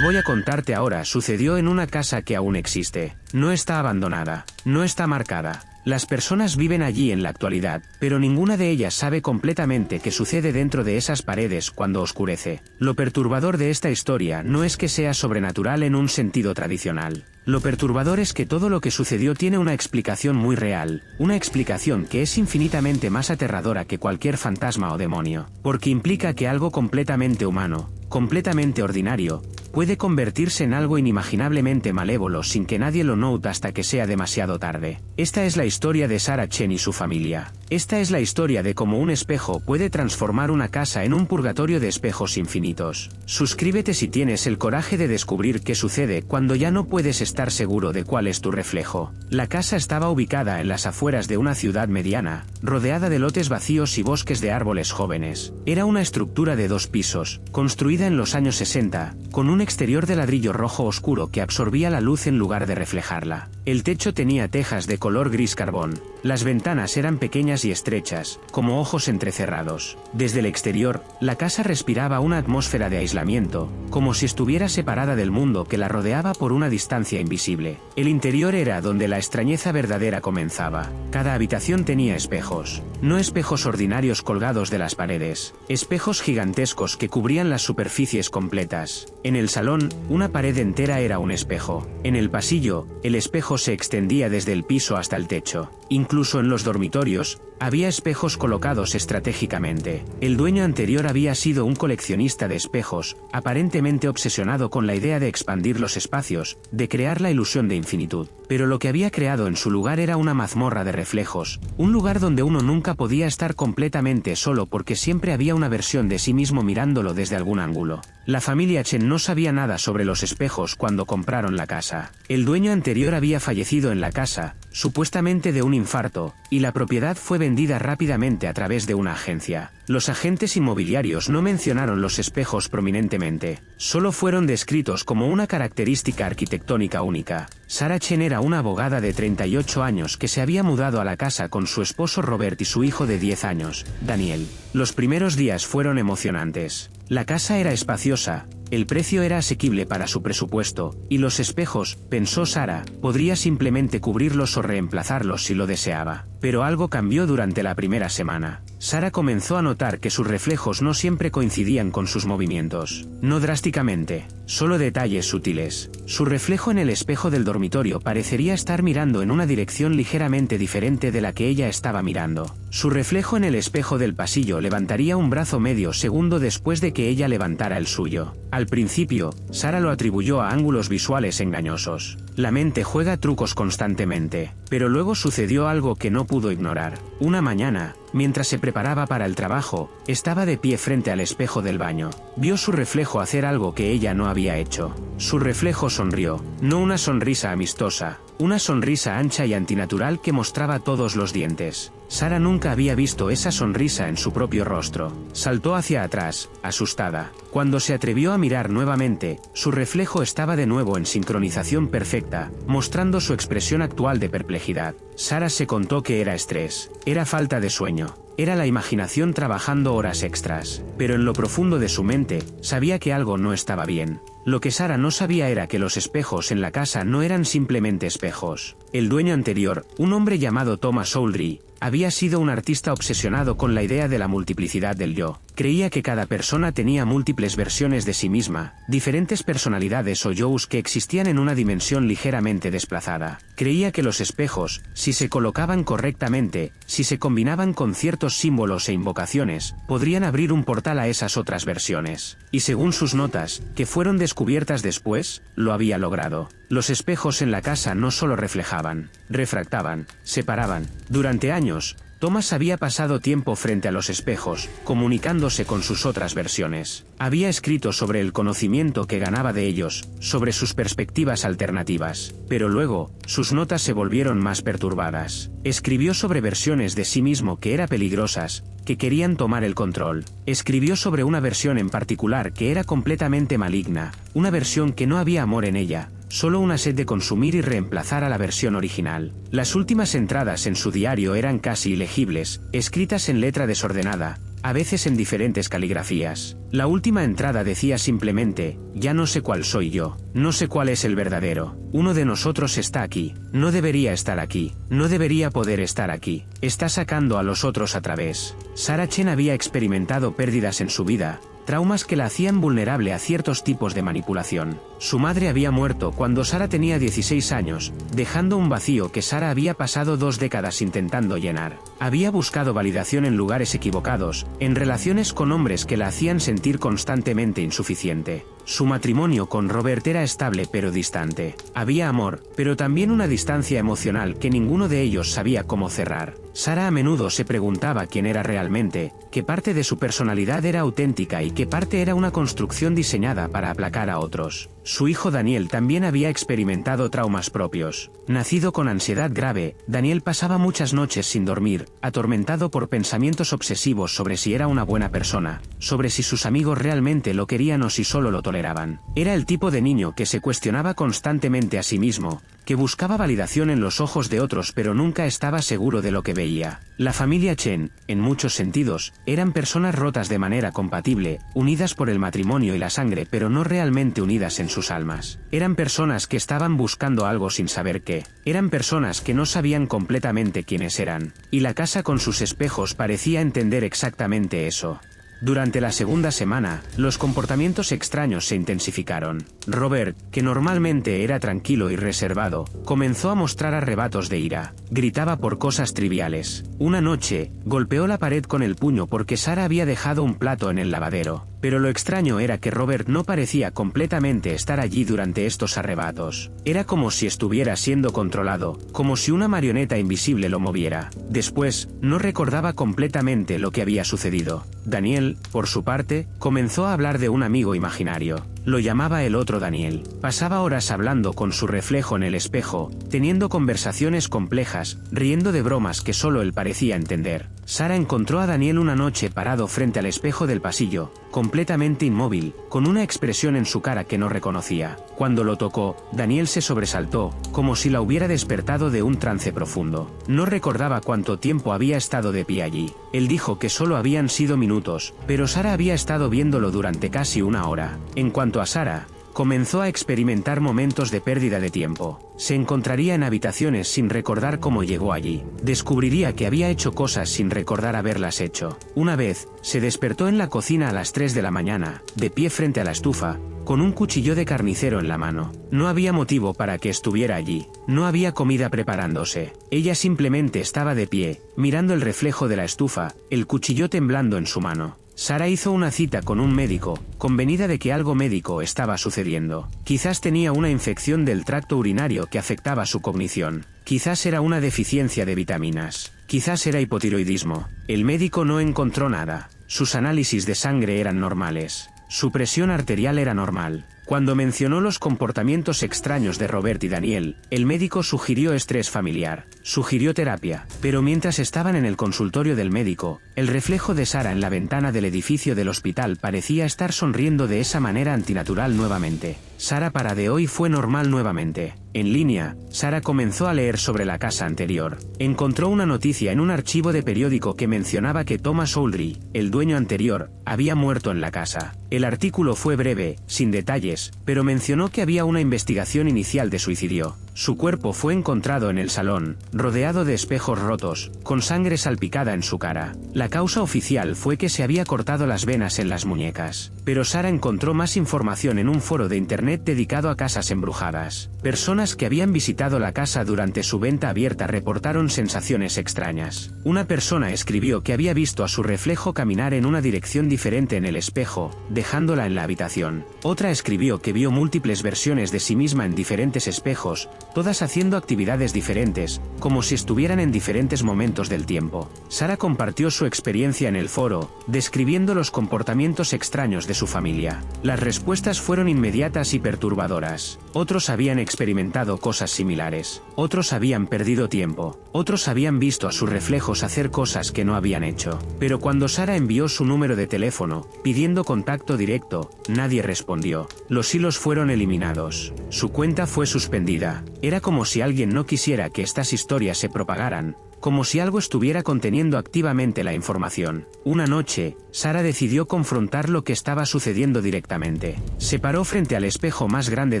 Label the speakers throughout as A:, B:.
A: que voy a contarte ahora sucedió en una casa que aún existe. No está abandonada, no está marcada. Las personas viven allí en la actualidad, pero ninguna de ellas sabe completamente qué sucede dentro de esas paredes cuando oscurece. Lo perturbador de esta historia no es que sea sobrenatural en un sentido tradicional. Lo perturbador es que todo lo que sucedió tiene una explicación muy real, una explicación que es infinitamente más aterradora que cualquier fantasma o demonio, porque implica que algo completamente humano, completamente ordinario, puede convertirse en algo inimaginablemente malévolo sin que nadie lo note hasta que sea demasiado tarde. Esta es la historia de Sarah Chen y su familia. Esta es la historia de cómo un espejo puede transformar una casa en un purgatorio de espejos infinitos. Suscríbete si tienes el coraje de descubrir qué sucede cuando ya no puedes estar seguro de cuál es tu reflejo. La casa estaba ubicada en las afueras de una ciudad mediana, rodeada de lotes vacíos y bosques de árboles jóvenes. Era una estructura de 2 pisos, construida en los años 60, con un exterior de ladrillo rojo oscuro que absorbía la luz en lugar de reflejarla. El techo tenía tejas de color gris carbón. Las ventanas eran pequeñas y estrechas, como ojos entrecerrados. Desde el exterior, la casa respiraba una atmósfera de aislamiento, como si estuviera separada del mundo que la rodeaba por una distancia invisible. El interior era donde la extrañeza verdadera comenzaba. Cada habitación tenía espejos. No espejos ordinarios colgados de las paredes, espejos gigantescos que cubrían las superficies completas. En el salón, una pared entera era un espejo. En el pasillo, el espejo se extendía desde el piso hasta el techo. Incluso en los dormitorios, había espejos colocados estratégicamente. El dueño anterior había sido un coleccionista de espejos, aparentemente obsesionado con la idea de expandir los espacios, de crear la ilusión de infinitud. Pero lo que había creado en su lugar era una mazmorra de reflejos, un lugar donde uno nunca podía estar completamente solo porque siempre había una versión de sí mismo mirándolo desde algún ángulo. La familia Chen no sabía nada sobre los espejos cuando compraron la casa. El dueño anterior había fallecido en la casa, supuestamente de un infarto, y la propiedad fue vendida rápidamente a través de una agencia. Los agentes inmobiliarios no mencionaron los espejos prominentemente, solo fueron descritos como una característica arquitectónica única. Sarah Chen era una abogada de 38 años que se había mudado a la casa con su esposo Robert y su hijo de 10 años, Daniel. Los primeros días fueron emocionantes. La casa era espaciosa, el precio era asequible para su presupuesto, y los espejos, pensó Sarah, podría simplemente cubrirlos o reemplazarlos si lo deseaba. Pero algo cambió durante la primera semana. Sarah comenzó a notar que sus reflejos no siempre coincidían con sus movimientos. No drásticamente, solo detalles sutiles. Su reflejo en el espejo del dormitorio parecería estar mirando en una dirección ligeramente diferente de la que ella estaba mirando. Su reflejo en el espejo del pasillo levantaría un brazo medio segundo después de que ella levantara el suyo. Al principio, Sarah lo atribuyó a ángulos visuales engañosos. La mente juega trucos constantemente, pero luego sucedió algo que no pudo ignorar. Una mañana, mientras se preparaba para el trabajo, estaba de pie frente al espejo del baño. Vio su reflejo hacer algo que ella no había hecho. Su reflejo sonrió, no una sonrisa amistosa, una sonrisa ancha y antinatural que mostraba todos los dientes. Sarah nunca había visto esa sonrisa en su propio rostro. Saltó hacia atrás, asustada. Cuando se atrevió a mirar nuevamente, su reflejo estaba de nuevo en sincronización perfecta, mostrando su expresión actual de perplejidad. Sarah se contó que era estrés, era falta de sueño, era la imaginación trabajando horas extras, pero en lo profundo de su mente, sabía que algo no estaba bien. Lo que Sarah no sabía era que los espejos en la casa no eran simplemente espejos. El dueño anterior, un hombre llamado Thomas Soulry, había sido un artista obsesionado con la idea de la multiplicidad del yo. Creía que cada persona tenía múltiples versiones de sí misma, diferentes personalidades o yous que existían en una dimensión ligeramente desplazada. Creía que los espejos, si se colocaban correctamente, si se combinaban con ciertos símbolos e invocaciones, podrían abrir un portal a esas otras versiones. Y según sus notas, que fueron descubiertas después, lo había logrado. Los espejos en la casa no solo reflejaban, refractaban, separaban. Durante años, Thomas había pasado tiempo frente a los espejos, comunicándose con sus otras versiones. Había escrito sobre el conocimiento que ganaba de ellos, sobre sus perspectivas alternativas. Pero luego, sus notas se volvieron más perturbadas. Escribió sobre versiones de sí mismo que eran peligrosas, que querían tomar el control. Escribió sobre una versión en particular que era completamente maligna, una versión que no había amor en ella, solo una sed de consumir y reemplazar a la versión original. Las últimas entradas en su diario eran casi ilegibles, escritas en letra desordenada, a veces en diferentes caligrafías. La última entrada decía simplemente: ya no sé cuál soy yo, no sé cuál es el verdadero. Uno de nosotros está aquí, no debería estar aquí, no debería poder estar aquí, está sacando a los otros a través. Sarah Chen había experimentado pérdidas en su vida, traumas que la hacían vulnerable a ciertos tipos de manipulación. Su madre había muerto cuando Sarah tenía 16 años, dejando un vacío que Sarah había pasado 2 décadas intentando llenar. Había buscado validación en lugares equivocados, en relaciones con hombres que la hacían sentir constantemente insuficiente. Su matrimonio con Robert era estable pero distante. Había amor, pero también una distancia emocional que ninguno de ellos sabía cómo cerrar. Sarah a menudo se preguntaba quién era realmente, qué parte de su personalidad era auténtica y qué parte era una construcción diseñada para aplacar a otros. Su hijo Daniel también había experimentado traumas propios. Nacido con ansiedad grave, Daniel pasaba muchas noches sin dormir, atormentado por pensamientos obsesivos sobre si era una buena persona, sobre si sus amigos realmente lo querían o si solo lo toleraban. Era el tipo de niño que se cuestionaba constantemente a sí mismo, que buscaba validación en los ojos de otros pero nunca estaba seguro de lo que veía. La familia Chen, en muchos sentidos, eran personas rotas de manera compatible, unidas por el matrimonio y la sangre pero no realmente unidas en sus almas. Eran personas que estaban buscando algo sin saber qué. Eran personas que no sabían completamente quiénes eran. Y la casa con sus espejos parecía entender exactamente eso. Durante la segunda semana, los comportamientos extraños se intensificaron. Robert, que normalmente era tranquilo y reservado, comenzó a mostrar arrebatos de ira. Gritaba por cosas triviales. Una noche, golpeó la pared con el puño porque Sarah había dejado un plato en el lavadero. Pero lo extraño era que Robert no parecía completamente estar allí durante estos arrebatos. Era como si estuviera siendo controlado, como si una marioneta invisible lo moviera. Después, no recordaba completamente lo que había sucedido. Daniel, por su parte, comenzó a hablar de un amigo imaginario. Lo llamaba el otro Daniel. Pasaba horas hablando con su reflejo en el espejo, teniendo conversaciones complejas, riendo de bromas que solo él parecía entender. Sarah encontró a Daniel una noche parado frente al espejo del pasillo, completamente inmóvil, con una expresión en su cara que no reconocía. Cuando lo tocó, Daniel se sobresaltó, como si la hubiera despertado de un trance profundo. No recordaba cuánto tiempo había estado de pie allí. Él dijo que solo habían sido minutos, pero Sarah había estado viéndolo durante casi una hora. En cuanto a Sarah, comenzó a experimentar momentos de pérdida de tiempo. Se encontraría en habitaciones sin recordar cómo llegó allí. Descubriría que había hecho cosas sin recordar haberlas hecho. Una vez, se despertó en la cocina a las 3 de la mañana, de pie frente a la estufa, con un cuchillo de carnicero en la mano. No había motivo para que estuviera allí. No había comida preparándose. Ella simplemente estaba de pie, mirando el reflejo de la estufa, el cuchillo temblando en su mano. Sarah hizo una cita con un médico, convenida de que algo médico estaba sucediendo. Quizás tenía una infección del tracto urinario que afectaba su cognición. Quizás era una deficiencia de vitaminas. Quizás era hipotiroidismo. El médico no encontró nada. Sus análisis de sangre eran normales. Su presión arterial era normal. Cuando mencionó los comportamientos extraños de Robert y Daniel, el médico sugirió estrés familiar. Sugirió terapia. Pero mientras estaban en el consultorio del médico, el reflejo de Sarah en la ventana del edificio del hospital parecía estar sonriendo de esa manera antinatural nuevamente. Sarah para de hoy fue normal nuevamente. En línea, Sarah comenzó a leer sobre la casa anterior. Encontró una noticia en un archivo de periódico que mencionaba que Thomas Oldry, el dueño anterior, había muerto en la casa. El artículo fue breve, sin detalles, pero mencionó que había una investigación inicial de suicidio. Su cuerpo fue encontrado en el salón, rodeado de espejos rotos, con sangre salpicada en su cara. La causa oficial fue que se había cortado las venas en las muñecas. Pero Sarah encontró más información en un foro de internet dedicado a casas embrujadas. Personas que habían visitado la casa durante su venta abierta reportaron sensaciones extrañas. Una persona escribió que había visto a su reflejo caminar en una dirección diferente en el espejo, dejándola en la habitación. Otra escribió que vio múltiples versiones de sí misma en diferentes espejos, todas haciendo actividades diferentes, como si estuvieran en diferentes momentos del tiempo. Sarah compartió su experiencia en el foro, describiendo los comportamientos extraños de su familia. Las respuestas fueron inmediatas y perturbadoras. Otros habían experimentado cosas similares. Otros habían perdido tiempo. Otros habían visto a sus reflejos hacer cosas que no habían hecho. Pero cuando Sarah envió su número de teléfono, pidiendo contacto directo, nadie respondió. Los hilos fueron eliminados. Su cuenta fue suspendida. Era como si alguien no quisiera que estas historias se propagaran, como si algo estuviera conteniendo activamente la información. Una noche, Sara decidió confrontar lo que estaba sucediendo directamente. Se paró frente al espejo más grande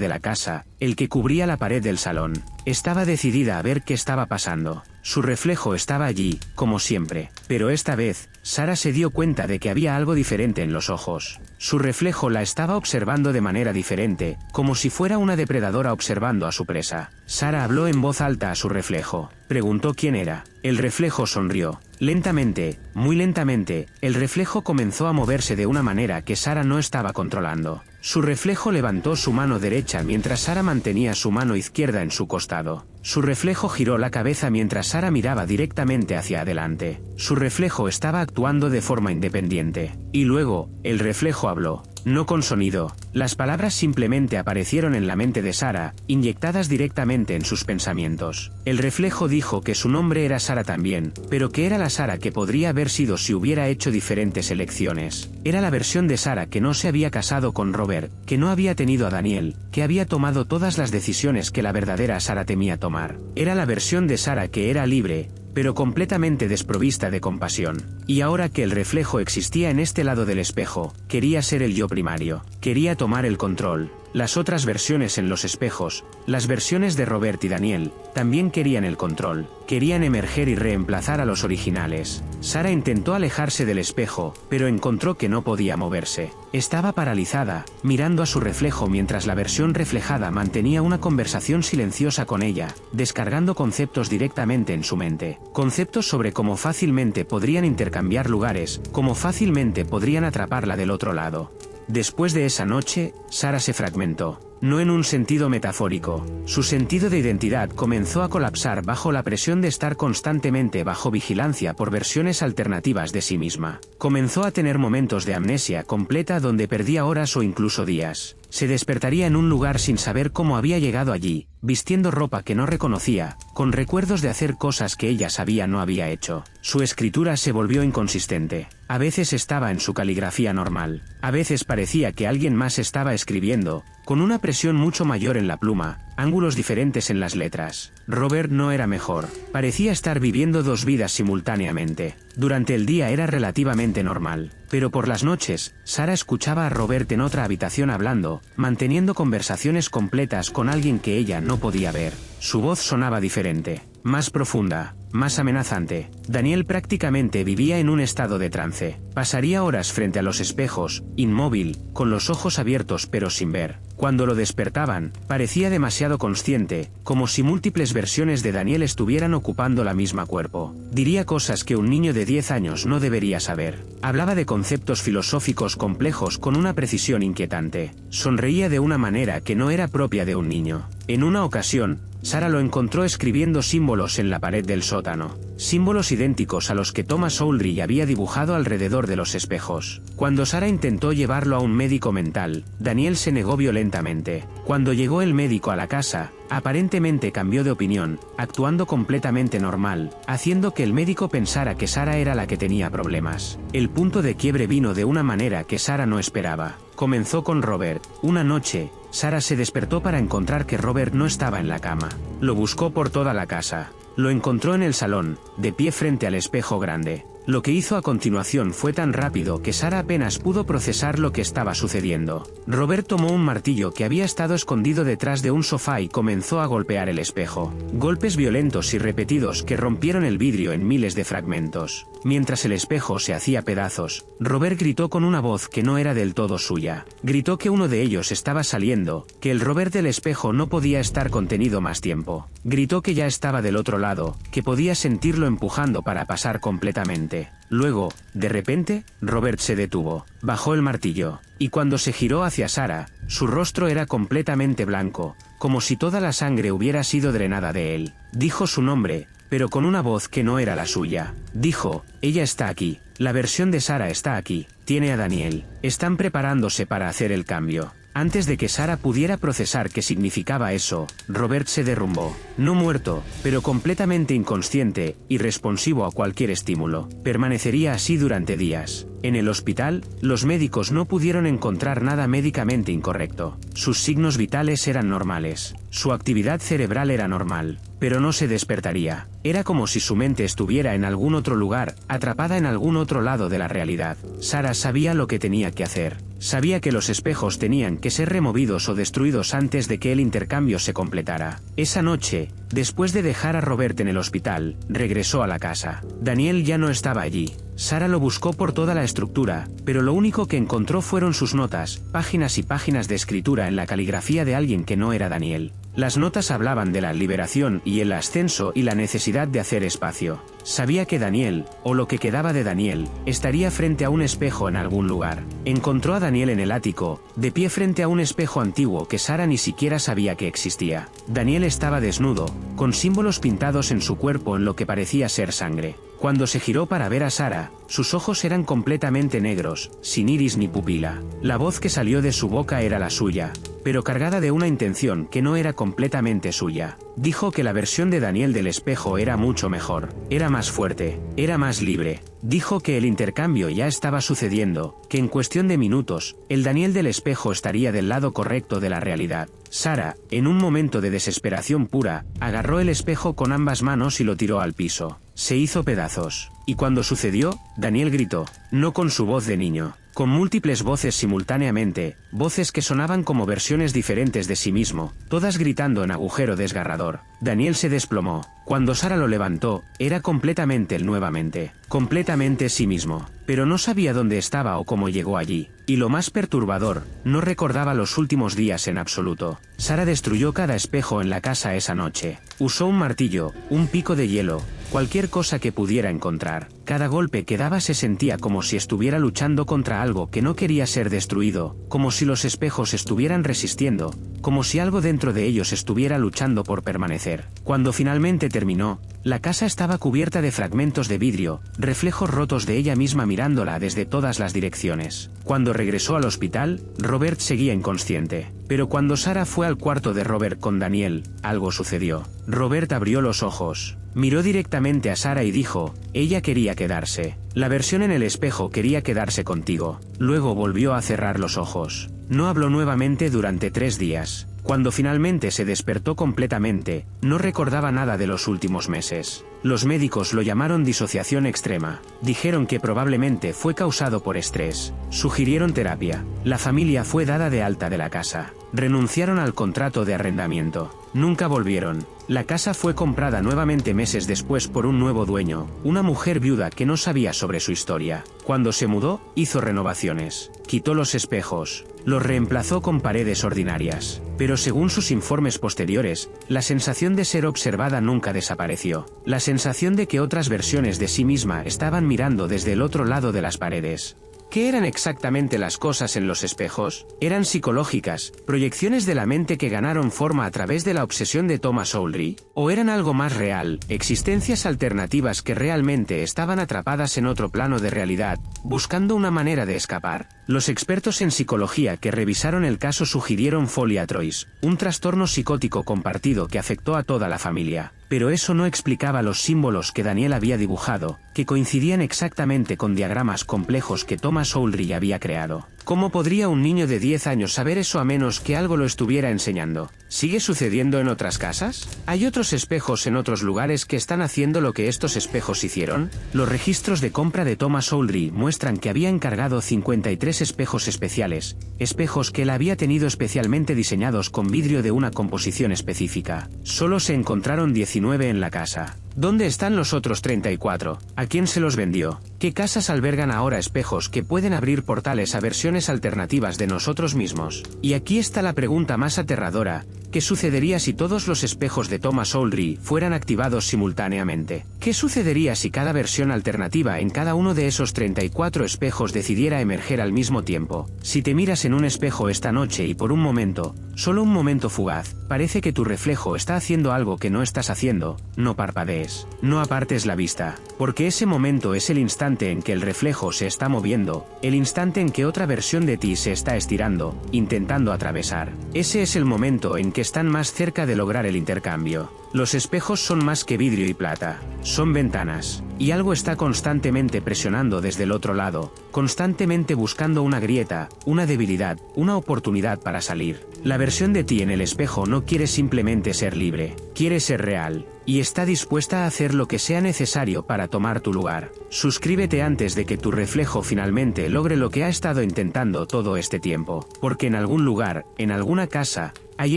A: de la casa, el que cubría la pared del salón. Estaba decidida a ver qué estaba pasando. Su reflejo estaba allí, como siempre, pero esta vez, Sara se dio cuenta de que había algo diferente en los ojos. Su reflejo la estaba observando de manera diferente, como si fuera una depredadora observando a su presa. Sara habló en voz alta a su reflejo. Preguntó quién era. El reflejo sonrió. Lentamente, muy lentamente, el reflejo comenzó a moverse de una manera que Sara no estaba controlando. Su reflejo levantó su mano derecha mientras Sara mantenía su mano izquierda en su costado. Su reflejo giró la cabeza mientras Sara miraba directamente hacia adelante. Su reflejo estaba actuando de forma independiente. Y luego, el reflejo habló. No con sonido. Las palabras simplemente aparecieron en la mente de Sara, inyectadas directamente en sus pensamientos. El reflejo dijo que su nombre era Sara también, pero que era la Sara que podría haber sido si hubiera hecho diferentes elecciones. Era la versión de Sara que no se había casado con Robert, que no había tenido a Daniel, que había tomado todas las decisiones que la verdadera Sara temía tomar. Era la versión de Sara que era libre, pero completamente desprovista de compasión. Y ahora que el reflejo existía en este lado del espejo, quería ser el yo primario. Quería tomar el control. Las otras versiones en los espejos, las versiones de Robert y Daniel, también querían el control. Querían emerger y reemplazar a los originales. Sara intentó alejarse del espejo, pero encontró que no podía moverse. Estaba paralizada, mirando a su reflejo mientras la versión reflejada mantenía una conversación silenciosa con ella, descargando conceptos directamente en su mente. Conceptos sobre cómo fácilmente podrían intercambiar lugares, cómo fácilmente podrían atraparla del otro lado. Después de esa noche, Sara se fragmentó. No en un sentido metafórico. Su sentido de identidad comenzó a colapsar bajo la presión de estar constantemente bajo vigilancia por versiones alternativas de sí misma. Comenzó a tener momentos de amnesia completa donde perdía horas o incluso días. Se despertaría en un lugar sin saber cómo había llegado allí, vistiendo ropa que no reconocía, con recuerdos de hacer cosas que ella sabía no había hecho. Su escritura se volvió inconsistente. A veces estaba en su caligrafía normal. A veces parecía que alguien más estaba escribiendo, con una presión mucho mayor en la pluma, ángulos diferentes en las letras. Robert no era mejor. Parecía estar viviendo dos vidas simultáneamente. Durante el día era relativamente normal, pero por las noches, Sara escuchaba a Robert en otra habitación hablando, manteniendo conversaciones completas con alguien que ella no podía ver. Su voz sonaba diferente, más profunda, más amenazante. Daniel prácticamente vivía en un estado de trance. Pasaría horas frente a los espejos, inmóvil, con los ojos abiertos pero sin ver. Cuando lo despertaban, parecía demasiado consciente, como si múltiples versiones de Daniel estuvieran ocupando la misma cuerpo. Diría cosas que un niño de 10 años no debería saber. Hablaba de conceptos filosóficos complejos con una precisión inquietante. Sonreía de una manera que no era propia de un niño. En una ocasión, Sara lo encontró escribiendo símbolos en la pared del sótano. Símbolos idénticos a los que Thomas Aldrich había dibujado alrededor de los espejos. Cuando Sara intentó llevarlo a un médico mental, Daniel se negó violentamente. Cuando llegó el médico a la casa, aparentemente cambió de opinión, actuando completamente normal, haciendo que el médico pensara que Sara era la que tenía problemas. El punto de quiebre vino de una manera que Sara no esperaba. Comenzó con Robert. Una noche, Sara se despertó para encontrar que Robert no estaba en la cama. Lo buscó por toda la casa. Lo encontró en el salón, de pie frente al espejo grande. Lo que hizo a continuación fue tan rápido que Sara apenas pudo procesar lo que estaba sucediendo. Robert tomó un martillo que había estado escondido detrás de un sofá y comenzó a golpear el espejo. Golpes violentos y repetidos que rompieron el vidrio en miles de fragmentos. Mientras el espejo se hacía pedazos, Robert gritó con una voz que no era del todo suya. Gritó que uno de ellos estaba saliendo, que el Robert del espejo no podía estar contenido más tiempo. Gritó que ya estaba del otro lado, que podía sentirlo empujando para pasar completamente. Luego, de repente, Robert se detuvo, bajó el martillo, y cuando se giró hacia Sara, su rostro era completamente blanco, como si toda la sangre hubiera sido drenada de él. Dijo su nombre, pero con una voz que no era la suya. Dijo, ella está aquí, la versión de Sara está aquí, tiene a Daniel, están preparándose para hacer el cambio. Antes de que Sara pudiera procesar qué significaba eso, Robert se derrumbó. No muerto, pero completamente inconsciente, irresponsivo a cualquier estímulo. Permanecería así durante días. En el hospital, los médicos no pudieron encontrar nada médicamente incorrecto. Sus signos vitales eran normales. Su actividad cerebral era normal, pero no se despertaría. Era como si su mente estuviera en algún otro lugar, atrapada en algún otro lado de la realidad. Sara sabía lo que tenía que hacer. Sabía que los espejos tenían que ser removidos o destruidos antes de que el intercambio se completara. Esa noche, después de dejar a Robert en el hospital, regresó a la casa. Daniel ya no estaba allí. Sara lo buscó por toda la estructura, pero lo único que encontró fueron sus notas, páginas y páginas de escritura en la caligrafía de alguien que no era Daniel. Las notas hablaban de la liberación y el ascenso y la necesidad de hacer espacio. Sabía que Daniel, o lo que quedaba de Daniel, estaría frente a un espejo en algún lugar. Encontró a Daniel en el ático, de pie frente a un espejo antiguo que Sara ni siquiera sabía que existía. Daniel estaba desnudo, con símbolos pintados en su cuerpo en lo que parecía ser sangre. Cuando se giró para ver a Sara, sus ojos eran completamente negros, sin iris ni pupila. La voz que salió de su boca era la suya, pero cargada de una intención que no era completamente suya. Dijo que la versión de Daniel del espejo era mucho mejor, era más fuerte, era más libre. Dijo que el intercambio ya estaba sucediendo, que en cuestión de minutos, el Daniel del espejo estaría del lado correcto de la realidad. Sara, en un momento de desesperación pura, agarró el espejo con ambas manos y lo tiró al piso. Se hizo pedazos. Y cuando sucedió, Daniel gritó, no con su voz de niño, con múltiples voces simultáneamente, voces que sonaban como versiones diferentes de sí mismo, todas gritando en agujero desgarrador. Daniel se desplomó. Cuando Sara lo levantó, era completamente él nuevamente, completamente sí mismo, pero no sabía dónde estaba o cómo llegó allí. Y lo más perturbador, no recordaba los últimos días en absoluto. Sara destruyó cada espejo en la casa esa noche. Usó un martillo, un pico de hielo, cualquier cosa que pudiera encontrar. Cada golpe que daba se sentía como si estuviera luchando contra algo que no quería ser destruido, como si los espejos estuvieran resistiendo, como si algo dentro de ellos estuviera luchando por permanecer. Cuando finalmente terminó, la casa estaba cubierta de fragmentos de vidrio, reflejos rotos de ella misma mirándola desde todas las direcciones. Cuando regresó al hospital, Robert seguía inconsciente. Pero cuando Sara fue al cuarto de Robert con Daniel, algo sucedió. Robert abrió los ojos, miró directamente a Sara y dijo, ella quería quedarse. La versión en el espejo quería quedarse contigo. Luego volvió a cerrar los ojos. No habló nuevamente durante 3 días. Cuando finalmente se despertó completamente, no recordaba nada de los últimos meses. Los médicos lo llamaron disociación extrema. Dijeron que probablemente fue causado por estrés. Sugirieron terapia. La familia fue dada de alta de la casa. Renunciaron al contrato de arrendamiento. Nunca volvieron. La casa fue comprada nuevamente meses después por un nuevo dueño, una mujer viuda que no sabía sobre su historia. Cuando se mudó, hizo renovaciones. Quitó los espejos. Los reemplazó con paredes ordinarias. Pero según sus informes posteriores, la sensación de ser observada nunca desapareció. La sensación de que otras versiones de sí misma estaban mirando desde el otro lado de las paredes. ¿Qué eran exactamente las cosas en los espejos? ¿Eran psicológicas, proyecciones de la mente que ganaron forma a través de la obsesión de Thomas Sowry? ¿O eran algo más real, existencias alternativas que realmente estaban atrapadas en otro plano de realidad, buscando una manera de escapar? Los expertos en psicología que revisaron el caso sugirieron folia trois, un trastorno psicótico compartido que afectó a toda la familia. Pero eso no explicaba los símbolos que Daniel había dibujado, que coincidían exactamente con diagramas complejos que Thomas Sowry había creado. ¿Cómo podría un niño de 10 años saber eso a menos que algo lo estuviera enseñando? ¿Sigue sucediendo en otras casas? ¿Hay otros espejos en otros lugares que están haciendo lo que estos espejos hicieron? Los registros de compra de Thomas Sowry muestran que había encargado 53 espejos especiales, espejos que él había tenido especialmente diseñados con vidrio de una composición específica. Solo se encontraron 19 en la casa. ¿Dónde están los otros 34? ¿A quién se los vendió? ¿Qué casas albergan ahora espejos que pueden abrir portales a versiones alternativas de nosotros mismos? Y aquí está la pregunta más aterradora: ¿qué sucedería si todos los espejos de Thomas Sowry fueran activados simultáneamente? ¿Qué sucedería si cada versión alternativa en cada uno de esos 34 espejos decidiera emerger al mismo tiempo? Si te miras en un espejo esta noche y por un momento, solo un momento fugaz, parece que tu reflejo está haciendo algo que no estás haciendo, no parpadees, no apartes la vista, porque ese momento es el instante en que el reflejo se está moviendo, el instante en que otra versión de ti se está estirando, intentando atravesar. Ese es el momento en que están más cerca de lograr el intercambio. Los espejos son más que vidrio y plata, son ventanas, y algo está constantemente presionando desde el otro lado, constantemente buscando una grieta, una debilidad, una oportunidad para salir. La versión de ti en el espejo no quiere simplemente ser libre, quiere ser real, y está dispuesta a hacer lo que sea necesario para tomar tu lugar. Suscríbete antes de que tu reflejo finalmente logre lo que ha estado intentando todo este tiempo, porque en algún lugar, en alguna casa, hay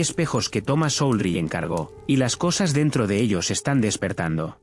A: espejos que Thomas Sowell encargó, y las cosas dentro de ellos están despertando.